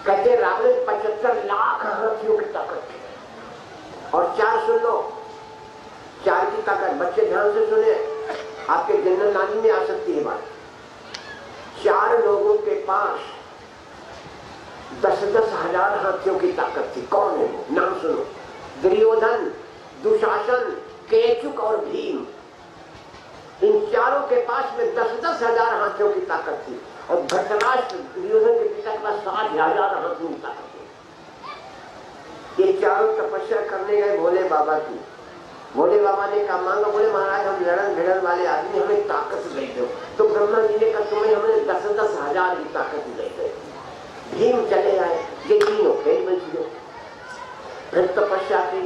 कहते रावण 75 लाख हाथियों की ताकत थी। और 4 सुन लो, 4 की ताकत, बच्चे ध्यान से सुने, आपके जनरल नॉलेज में आ सकती है बात। 4 लोगों के पास 10-10 हजार हाथियों की ताकत थी। कौन है वो? नाम सुनो, दुर्योधन, दुशासन, केचुक और भीम। इन चारों के पास में 10-10 हजार हाथियों की ताकत थी। और धृतराष्ट्र दुर्योधन के पिता के पास 60,000 हाथियों की ताकत थी। ये चारों तपस्या करने गए भोले बाबा की। भोले बाबा ने कहा मांगा, बोले महाराज हम लड़न भिड़न वाले आदमी, हमें ताकत दे दो। तो ब्रह्मा जी ने कहा तुम्हें हमने 10-10 हजार की ताकत दे दे। भीम चले आए, ये तीनों खेल बच गए। फिर तपस्या की,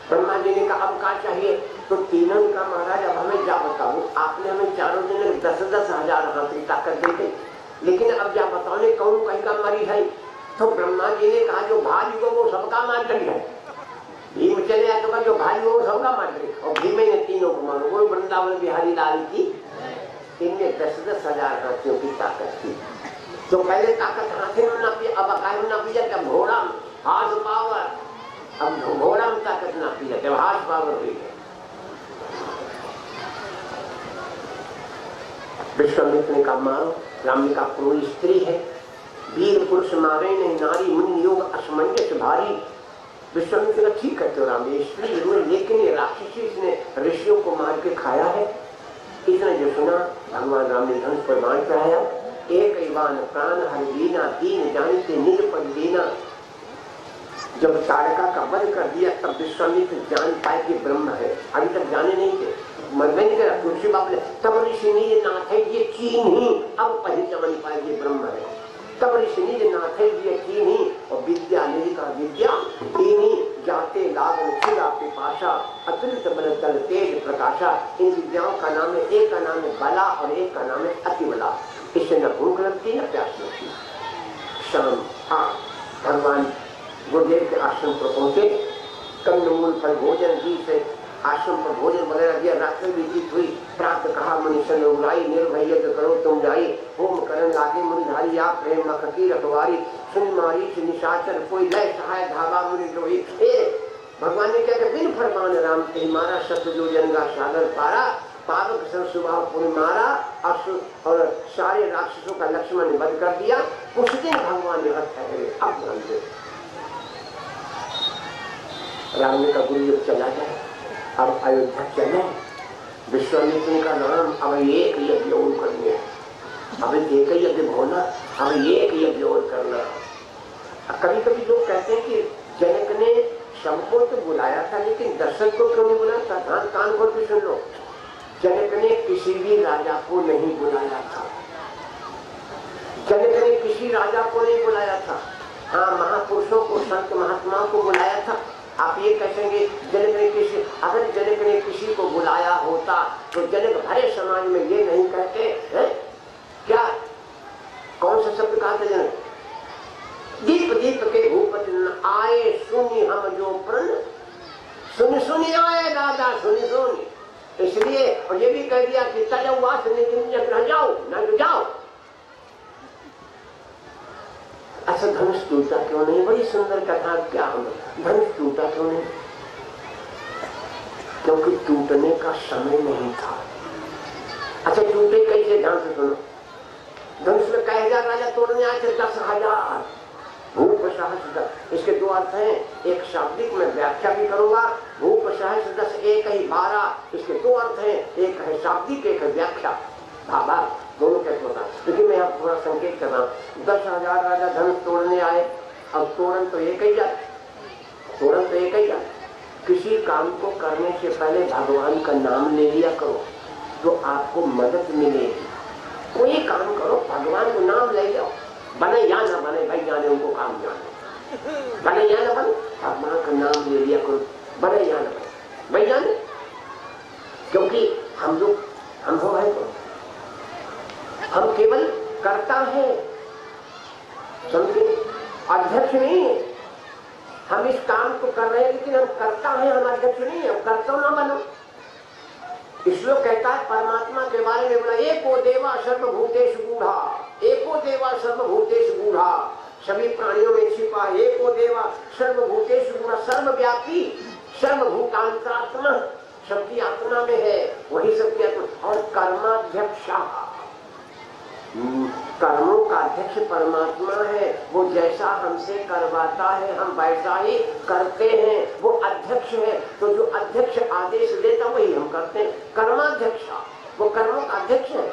ब्रह्मा जी ने कहा अब क्या चाहिए? तो तीनों ने कहा महाराज अब हमें जा बताओ, आपने हमें चारों दिन 10-10 हजार हाथ की ताकत दी थी, लेकिन अब जा बताओ ने कौन कहीं का मरी है? तो ब्रह्मा जी ने कहा जो भारी हो वो सबका मार करी है। भीम चले आए तो कहा जो भारी हो सबका मार करी। और भीम ने तीनों को मारो। वो वृंदावन बिहारी लाल की, इनमें 10-10 हजार हाथियों की ताकत थी। तो पहले ताकत हाथी में नापी, अब अकाय में नापी जाए, अब घोड़ा हाथ पावर, अब घोड़ा में ताकत नापी जाए, अब हाथ पावर हुई है। विश्वामित्र ने कहा मारो। राम ने कहा पूरी स्त्री है, वीर पुरुष मारे नहीं, नारी मुनि योग असमंजस भारी। विश्वामित्र का ठीक है तो राम ये स्त्री जरूर, लेकिन ये राक्षसी इसने ऋषियों को मार के खाया है। इसने जो सुना भगवान राम ने धनुष पर बाण चढ़ाया। एक ईवान प्राण हर दीना, दीन जानते निज पर दीना। जब तारका का वध कर दिया तब विश्वामित्र जान पाए कि ब्रह्म है। अभी तक जाने नहीं थे, मन में नहीं करा तुलसी बाप ने। तब ऋषि निज नाथ है ये चीन ही, अब पहचान पाए ये ब्रह्म है। तब ऋषि निज नाथ है ये चीन ही। और विद्या निज का विद्या तीनी, जाते लागन छिरा पिपाशा, अतुलित बल तल तेज प्रकाशा। इन विद्याओं का नाम है, एक का नाम है बला और एक का नाम है अति बला। इससे न भूख लगती न प्यास लगती। शाम भगवान गुरुदेव के आश्रम पर पहुंचे। कंदमूल फल भोजन जी से आश्रम पर भोजन वगैरह दिया। रात्रि भी जीत हुई। प्राप्त कहा मनुष्य उड़ाई, निर्भय यज्ञ करो तुम जाई। होम करण लागे मुनिधारी, आप प्रेम मखकी रखवारी। सुन मारी निशाचर कोई लय सहाय, धावा मुनि द्रोही। भगवान ने क्या बिन फरमान राम के मारा, शत्रु जो जनगा सागर पारा। पावक सर सुबह पुण्य मारा, और सारे राक्षसों का लक्ष्मण ने वध कर दिया। उस दिन भगवान यहाँ ठहरे। अब राम ने कहा गुरु युग चला जाए, अब अयोध्या चले। विश्वामित्र का नाम अब एक यज्ञ और करने, अब एक यज्ञ होना, अब एक यज्ञ और करना। कभी कभी लोग कहते हैं कि जनक ने सबको तो बुलाया था लेकिन दशरथ को क्यों नहीं बुलाया था? ध्यान कान खोल के सुन लो, जनक ने किसी भी राजा को नहीं बुलाया था। जनक ने किसी राजा को नहीं बुलाया था। हाँ, महापुरुषों को, संत महात्माओं को बुलाया था। आप ये कहेंगे जनक ने किसी, अगर जनक ने किसी को बुलाया होता तो जनक भरे समाज में ये नहीं कहते हैं क्या? कौन सा शब्द कहा था जनक? दीप दीप के भूपति आए सुनी हम जो प्रण, सुनी सुनी आए दादा सुनी सुनी। इसलिए और ये भी कह दिया कि तजवास न जाओ न तो जाओ। अच्छा धनुष टूटा क्यों नहीं? बड़ी सुंदर कथा। क्या हम धनुष टूटा क्यों नहीं? क्योंकि टूटने का समय नहीं था। अच्छा टूटे कैसे? ध्यान से सुनो। धनुष में कई हजार राजा तोड़ने आए थे, 10,000 भूप सहस्र। इसके 2 अर्थ हैं, एक शाब्दिक में व्याख्या भी करूंगा। भूप सहस्र 10 एक ही 12, इसके 2 अर्थ हैं, एक है शाब्दिक एक है व्याख्या। भाभा दोनों कैसे होता, लेकिन मैं आप थोड़ा संकेत कर रहा हूँ। 10,000 राजा धनुष तोड़ने आए। अब तोड़न तो एक ही जाए, तोड़न तो एक ही जाए। किसी काम को करने से पहले भगवान का नाम ले लिया करो तो आपको मदद मिलेगी। कोई काम करो भगवान को नाम ले लो, बने या ना बने भाई जाने, उनको काम जाने, बने या ना बने भगवान का नाम ले लिया करो, बने या ना बने भाई जाने। क्योंकि हम लोग अनुभव है तो हम केवल करता है, समझे? अध्यक्ष नहीं है। हम इस काम को कर रहे हैं लेकिन हम करता है, हम अध्यक्ष नहीं है। करता ना बनो। इसलिए कहता है परमात्मा के बारे में बोला एको देवा सर्वभूतेषु गूढ़ा, एको देवा सर्वभूतेषु गूढ़ा, सभी प्राणियों में छिपा एको देवा सर्वभूतेषु गुणः सर्वव्यापी सर्वभूतांतरात्मा, सबकी आत्मा में है, वही सबकी आत्मा। और कर्माध्यक्ष, कर्मों का अध्यक्ष परमात्मा है, वो जैसा हमसे करवाता है हम वैसा ही करते हैं, वो अध्यक्ष है। तो जो अध्यक्ष आदेश देता वही हम करते हैं, कर्माध्यक्ष, वो कर्मों का अध्यक्ष है।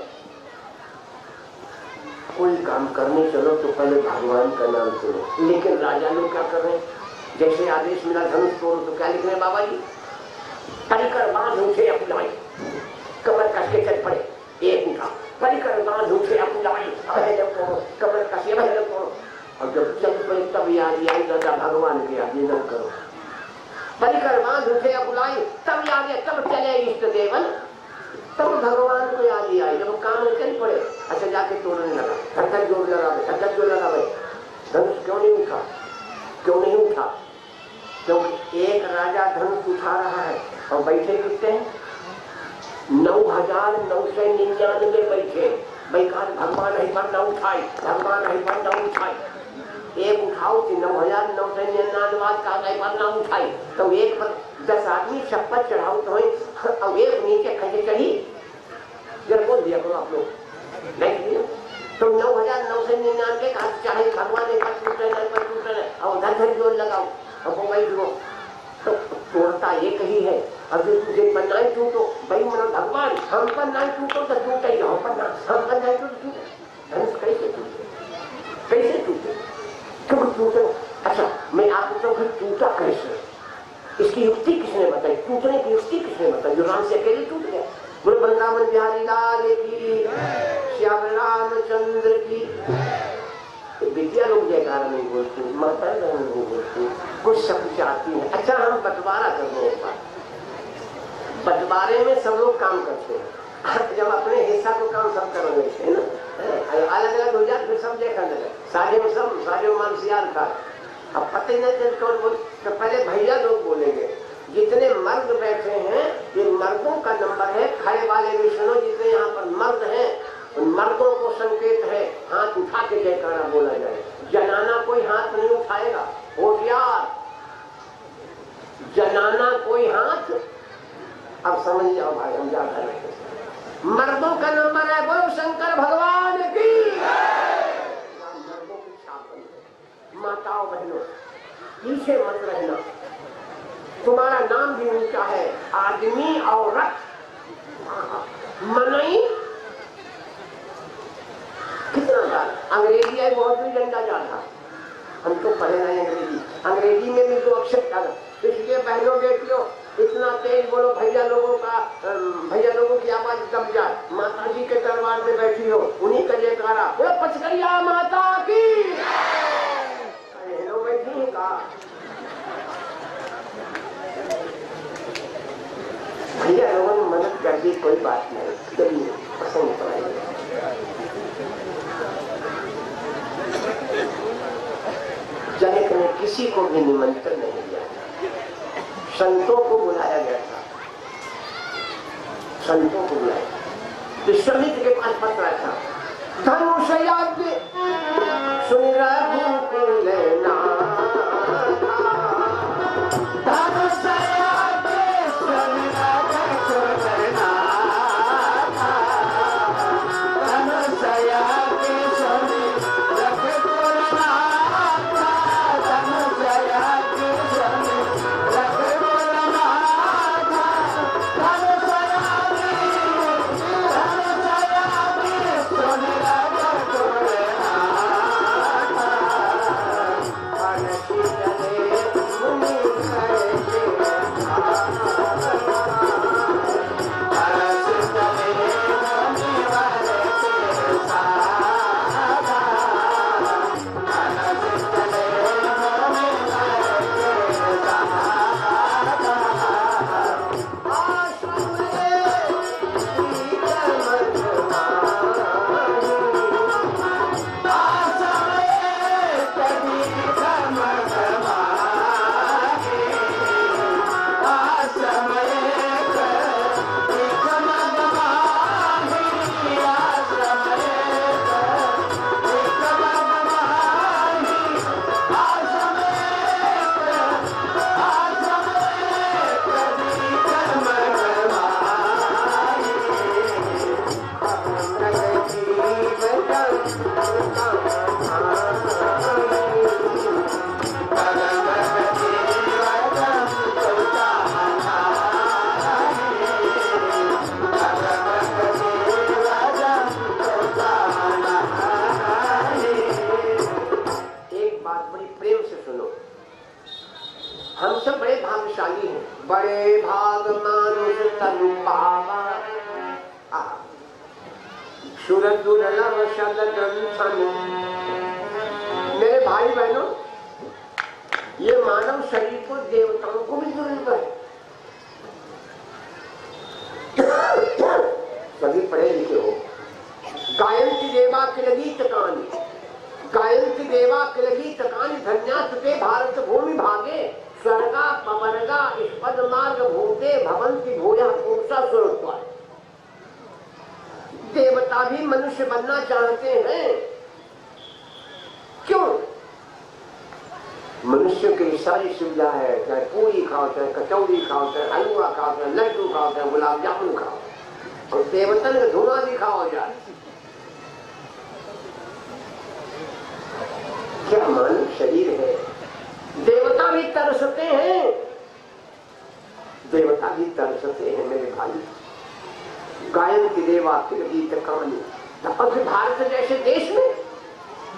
कोई काम करने चलो तो पहले भगवान का नाम सुनो, लेकिन राजा लोग क्या कर रहे हैं, जैसे आदेश मिला धनुष तोड़ो तो क्या लिख रहे हैं बाबा जी, परिकर बांध उठे अपनाई, कमर कस के चल पड़े, एक उठा, परिकर बांध उठे अपनाई, कमर कसे तोड़ो। और जब चल पड़े तब याद आई दादा भगवान की आज्ञा न करो, परिकर बांध उठे अपनाई, तब याद है, तब चले इष्ट देवन, तब भगवान को याद आई। जब काम चल पड़े, अच्छा जाके तोड़ने लगा, धक जोर लगा, धक जोर लगा भाई, धनुष क्यों नहीं उठा, क्यों नहीं उठा? क्योंकि एक राजा धनुष उठा रहा है और बैठे कितने हैं, 9,999 बैठे। भगवान ही पर न उठाई, भगवान ही पर न उठाई। एक उठाओ कि 9,999 का पर न उठाई, तो एक पर 10 आदमी शपथ चढ़ाओ तो अब एक नीचे खजे चढ़ी, जरा बोल दिया करो आप लोग, नहीं तो 9,999 का चाहे भगवान एक पर टूटे और धर जोर लगाओ अब वही लो, तो तोड़ता एक ही है। अब तुझे पर नहीं टूटो भाई, मन भगवान हम पर नहीं टूटो तो टूटे, हम पर नहीं टूटो, धनुष कैसे टूटे, कैसे टूटे, क्यों टूटे? अच्छा मैं आपको फिर टूटा कैसे, इसकी युक्ति किसने बताई, टूटने की युक्ति किसने बताई? जो राम से अकेले टूट गया। बोले वृंदावन बिहारी लाल की, श्याम रामचंद्र की। विद्या लोग जयकारा नहीं बोलते, माता नहीं बोलते, कुछ शब्द चाहती है। अच्छा हम बंटवारा कर दो, बंटवारे में सब लोग काम करते हैं, जब अपने हिस्सा को काम सब कर रहे थे ना, अलग अलग हो जाए फिर सब देखा लगे, सारे मानसियार था। अब पता ही नहीं चल कौन बोल, तो पहले भैया लोग बोलेंगे। जितने मर्द बैठे हैं ये मर्दों का नंबर है, खड़े वाले भी सुनो, जितने यहाँ पर मर्द हैं उन मर्दों को संकेत है हाथ उठा के जयकारा बोला जाए। जनाना कोई हाथ नहीं उठाएगा, होशियार, जनाना कोई हाथ, अब समझ जाओ भाई, हम जा रहे हैं। मर्दों का नंबर है, बोलो शंकर भगवान की। मर्दों की छाप, माताओं बहनों पीछे मत रहना, तुम्हारा नाम भी ऊंचा है, आदमी औरत मनई कितना जान। अंग्रेजी है बहुत भी डंडा जान था, हम तो पढ़े नहीं अंग्रेजी में भी 2 अक्षर जाना। इसलिए बहनों बेटियों इतना तेज बोलो, भैया लोगों की आवाज दब जाए। माता जी के दरबार में बैठी हो, उन्हीं का जयकारा, बोलो पचकरिया माता की। बहनों बैठी का भैया लोगों ने मदद कर दी, कोई बात नहीं, कभी पसंद पड़ेगी। जनक ने किसी को भी निमंत्रण नहीं दिया, संतों को बुलाया गया था, संतों को बुलाया। विश्वामित्र के पास पत्र आया था, धनुषयाज्ञ सुन रघुकुल नाथ, बड़े भाग मानुष तनु पावा, सुर दुर्लभ शल ग्रंथन। मेरे भाई बहनों, ये मानव शरीर को देवताओं को भी दुर्लभ है। सभी पढ़े लिखे हो। गायंती देवा किलगीत कानी, गायंती देवा किलगीत कानी, धन्यास्ते भारत भूमि भागे, स्वर्गा पवर्गा पद मार्ग भूते भवंती भूया पुरुषा स्वरूप। देवता भी मनुष्य बनना चाहते हैं। क्यों? मनुष्य की सारी सुविधा है, चाहे पूरी खाओ, चाहे कचौड़ी खाओ, चाहे हलवा खाओ, चाहे लड्डू खाओ, चाहे गुलाब जामुन खाओ, और देवतन का धुआं भी खाओ जाए। क्या मानव शरीर है? देवता भी तरसते हैं, देवता भी तरसते हैं मेरे भाई। गायंती देवा किलगीत कानी। और फिर भारत जैसे देश में,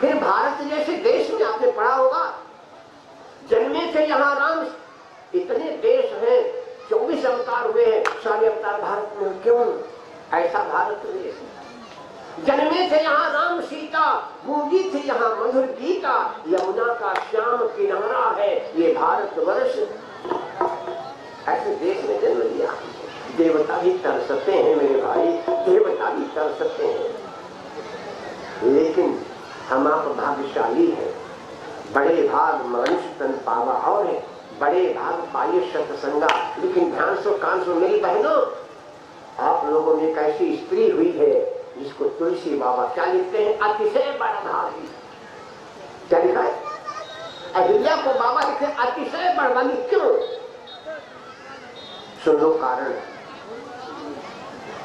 फिर भारत जैसे देश में आपने पढ़ा होगा, जन्मे से यहाँ राम, इतने देश हैं, 24 अवतार हुए हैं, सारे अवतार भारत में। क्यों? ऐसा भारत देश। जन्मे थे यहाँ राम सीता, गूंजी थी यहाँ मधुर गीता, यमुना का श्याम किनारा है ये भारत वर्ष। ऐसे देश में जन्म लिया। देवता भी तरसते हैं मेरे भाई, देवता भी तरसते हैं। लेकिन हम आप भाग्यशाली हैं। बड़े भाग मानुष तन पावा, और है बड़े भाग पाए सत्संगा। लेकिन ध्यान से कान से मेरी बहनों, आप लोगों में एक ऐसी स्त्री हुई है जिसको तुलसी बाबा क्या लिखते हैं? अतिशय बड़भागी। क्या लिखा है? अहिल्या को बाबा लिखे अतिशय बड़भागी। क्यों? सुनो कारण।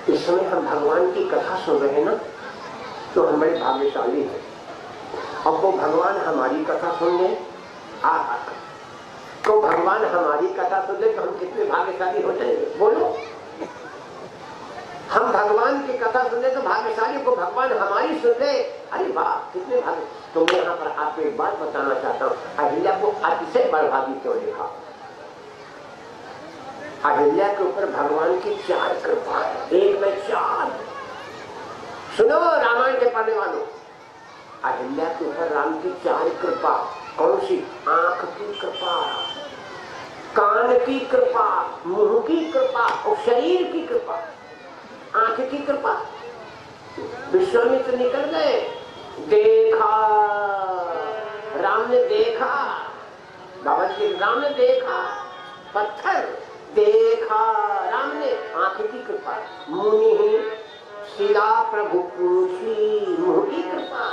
इस समय हम भगवान की कथा सुन रहे हैं ना, तो हम बड़े भाग्यशाली हैं। अब वो भगवान हमारी कथा सुन ले, तो भगवान हमारी कथा सुन ले तो हम कितने भाग्यशाली हो जाएंगे? बोलो। हम भगवान की कथा सुने तो भाग्यशाली, को भगवान हमारी सुन ले, अरे वाह कितने भाग्य। तो मैं यहाँ पर आपको एक बात बताना चाहता हूँ, अहिल्या को अतिशय बड़भागी क्यों लिखा? अहिल्या के ऊपर भगवान की 4 कृपा है, एक में 4। सुनो रामायण के पढ़ने वालों, अहिल्या के ऊपर राम की 4 कृपा। कौन सी? आंख की कृपा, कान की कृपा, मुंह की कृपा और शरीर की कृपा। आंख की कृपा, विश्वामित्र निकल गए, देखा, राम ने देखा, बाबा जी राम ने देखा, पत्थर देखा राम ने, आंख की कृपा। मुनि शिला प्रभु पूछी, मुंह की कृपा,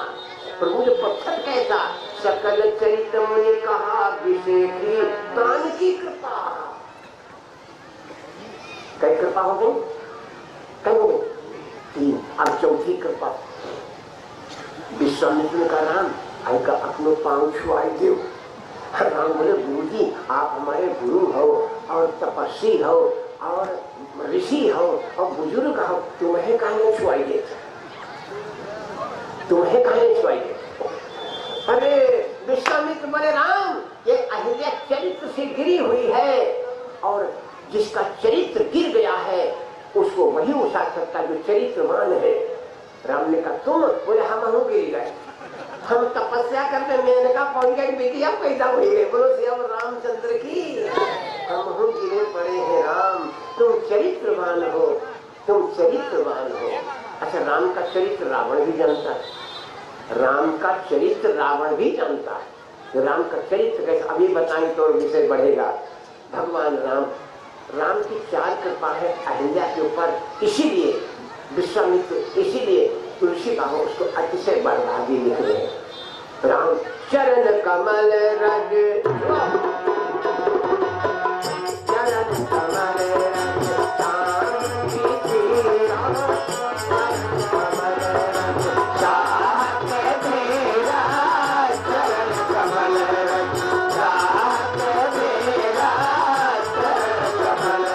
प्रभु जो पत्थर कैसा, सकल चरित मुनि कहा विशेषी, कान की कृपा। कई कृपा हो गई? कई हो गई? 3। अब चौथी कृपा। विश्वामित्र ने कहा राम आई का अपनो पांव छुआई दो। राम बोले गुरु जी आप हमारे गुरु हो और तपस्वी हो और ऋषि हो और बुजुर्ग हो, तुम्हें कहां छुआई दे, तुम्हें कहां छुआई दे। अरे विश्वामित्र बोले राम ये अहिल्या चरित्र से गिरी हुई है, और जिसका चरित्र गिर गया है उसको वही उठा सकता जो चरित्रवान है। राम ने कहा तुम? बोले हम गिर गए, हम तपस्या करते, मैंने कहा पहुंच गए, बेटिया पैदा हुई है। बोलो श्री रामचंद्र की, हम गिरे पड़े हैं राम, तुम चरित्रवान हो, तुम चरित्रवान हो। अच्छा राम का चरित्र रावण भी जानता है, राम का चरित्र रावण भी जानता है। राम का चरित्र कैसे अभी बताएं तो विषय बढ़ेगा। भगवान राम, राम की 4 कृपा है अहिल्या के ऊपर, इसीलिए विश्वामित्र, इसीलिए तुलसी बाबा उसको अतिशय बड़भागी लिख रहे हैं। राम चरण कमल रज, चरण कमल रज चांदी तेरा, चरण कमल रज चाहत तेरा, चरण कमल रज चाहत तेरा, चरण कमल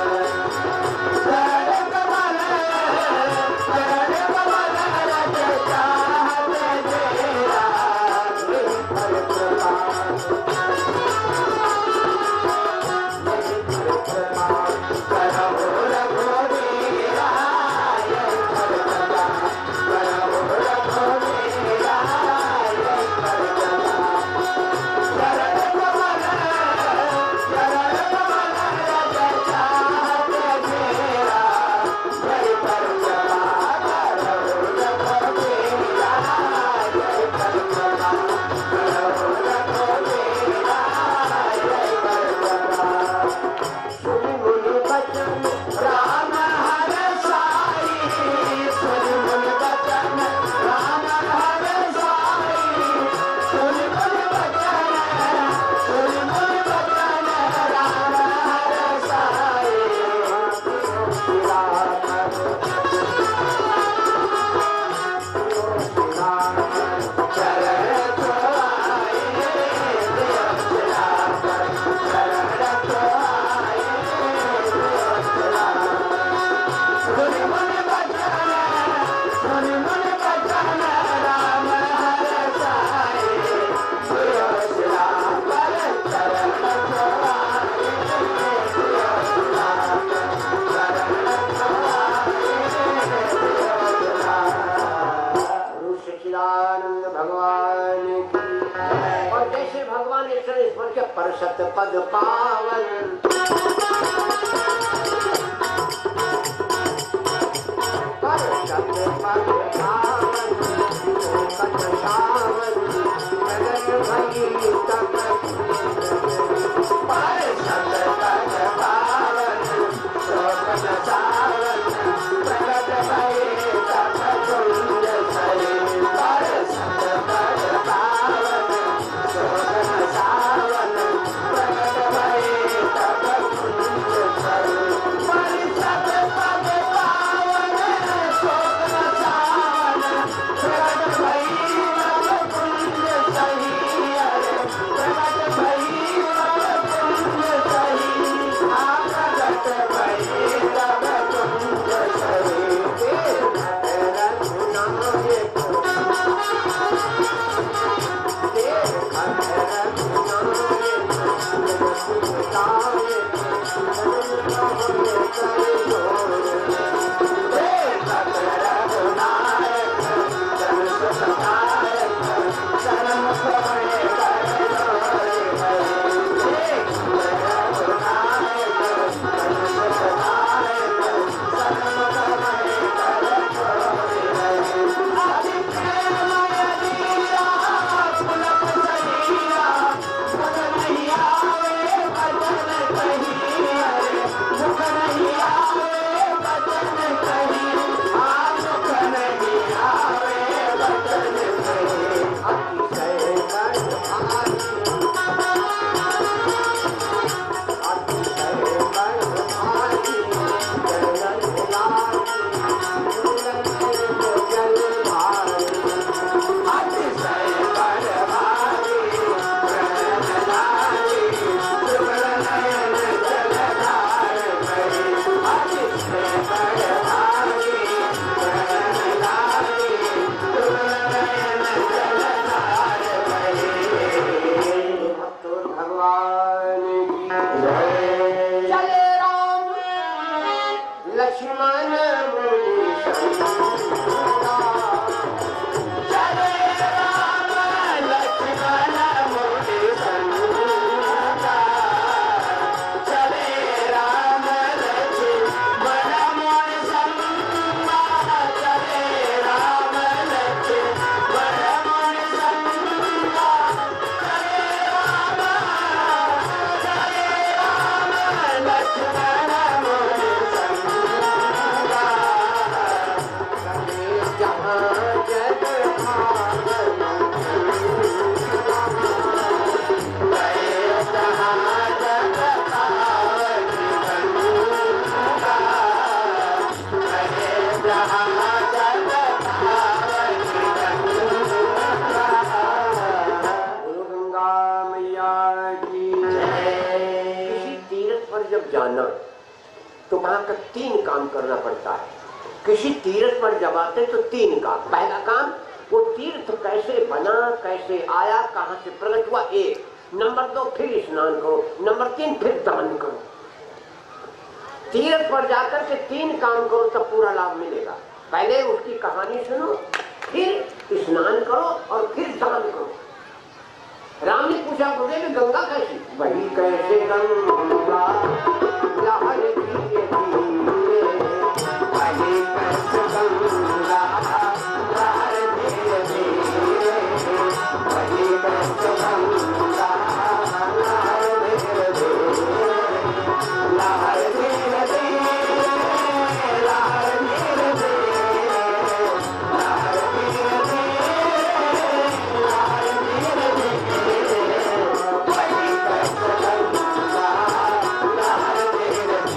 अपने चरण स्पर्श के परसत पद पावन परसत पद पावन पद पावन जगत भई तब परसत पद पावन शोकन सावन जगत भई तब कुंज सरे परसत पद पावन शोकन सावन जगत भई तब कुंज सरे परसत पद पावन शोकन सावन जगत भई तब कुंज सही अरे जगत भई तब कुंज सही आगत भई तब कुंज सही तो वहां का 3 काम करना पड़ता है। किसी तीर्थ पर जब आते तो 3 काम। पहला काम वो तीर्थ कैसे बना, कैसे आया, कहां से प्रकट हुआ, 1। नंबर 2 फिर स्नान करो। नंबर 3 फिर दान करो। तीर्थ पर जाकर के 3 काम करो तब पूरा लाभ मिलेगा। पहले उसकी कहानी सुनो, फिर स्नान करो और फिर दान करो। राम ने पूछा गुरुदेव गंगा कैसी? वही कैसे गंगा लहर धीरे धीरे, वही कैसे गंगा लहर धीरे धीरे, वही कैसे गंगा लहर धीरे धीरे, लहर धीरे धीरे, लहर धीरे धीरे, लहर धीरे धीरे, लहर धीरे धीरे, वही कैसे गंगा लहर धीरे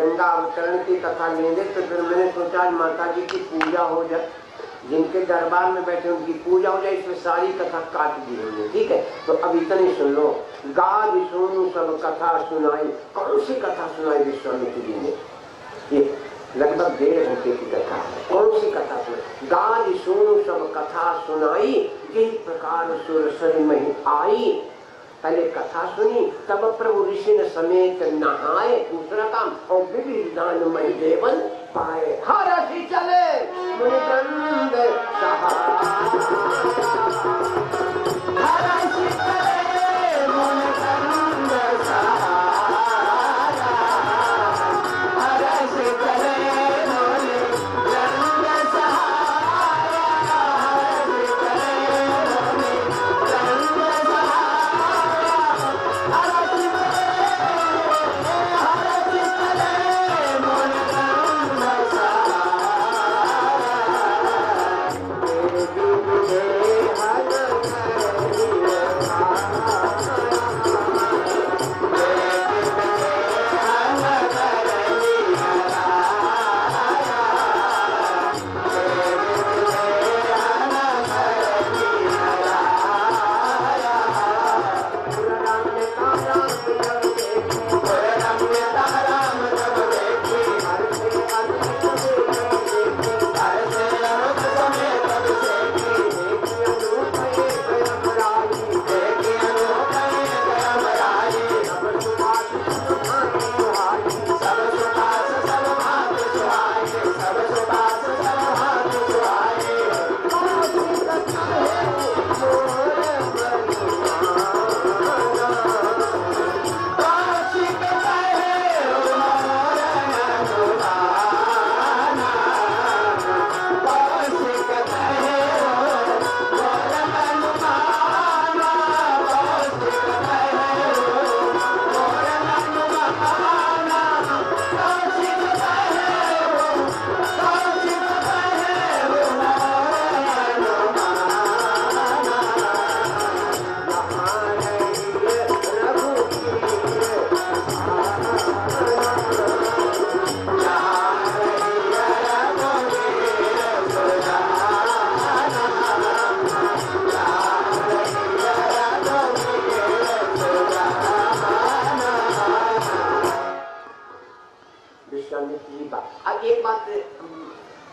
गंगा अवतरण की कथा लेंगे तो फिर मैंने सोचा माता जी की पूजा हो जाए, जिनके दरबार में बैठे उनकी पूजा हो जाए, इसमें सारी कथा काट दी हमने। ठीक है, तो अब इतनी सुन लो। गाज सुनु सब कथा सुनाई। कौन सी कथा सुनाई विश्वामित्र जी ने? ये लगभग 1.5 घंटे की कथा है। कौन सी कथा सुनाई? गाज सुनु सब कथा सुनाई, जिस प्रकार सुरसर में आई। पहले कथा सुनी, तब प्रभु ऋषि ने समेत नहाए, दूसरा काम, और विविध दान मई देवन पाए। हर रसी चले मुनिकंद सहारा, हर रसी चले मुनिकंद सहारा, हर रसी चले मुनिकंद सहारा, हर रसी चले मुनिकंद सहारा, हर रसी चले मुनिकंद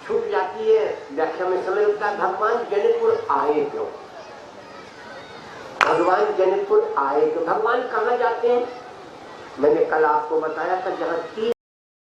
छूट जाती है, व्याख्या में समय लगता है। भगवान जनकपुर आए क्यों? भगवान जनकपुर आए क्यों? भगवान कहाँ जाते हैं? मैंने कल आपको बताया था, जहाँ 3